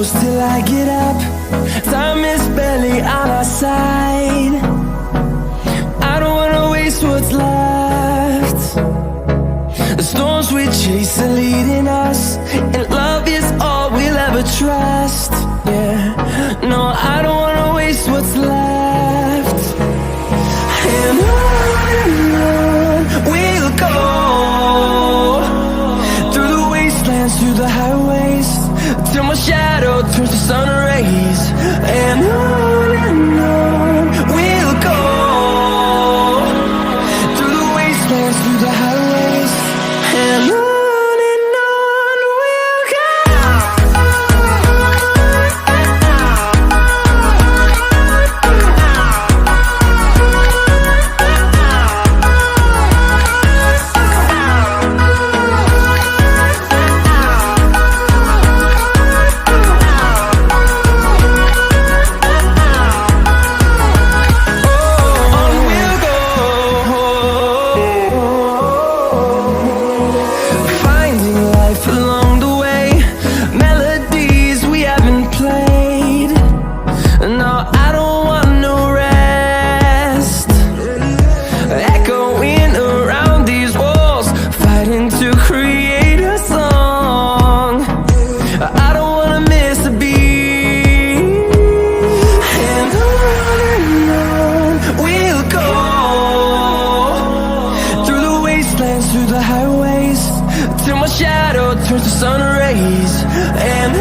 close till I get up. Time is barely on our side. I don't wanna waste what's left. The storms we chase are leading us, and love is all we'll ever trust. Yeah, no, I don't wanna waste what's left. And on we'll go, through the wastelands, through the highways, till my shadow turns to sun rays. And on we'll go, through the wastelands, through the highways, and on we'll go. Along the way, melodies we haven't played. No, I don't want no rest. Echoing around these walls, fighting to create a song. I don't wanna miss a beat. And on we'll go, through the wastelands, through the highways, till my shadow turns to sun rays. And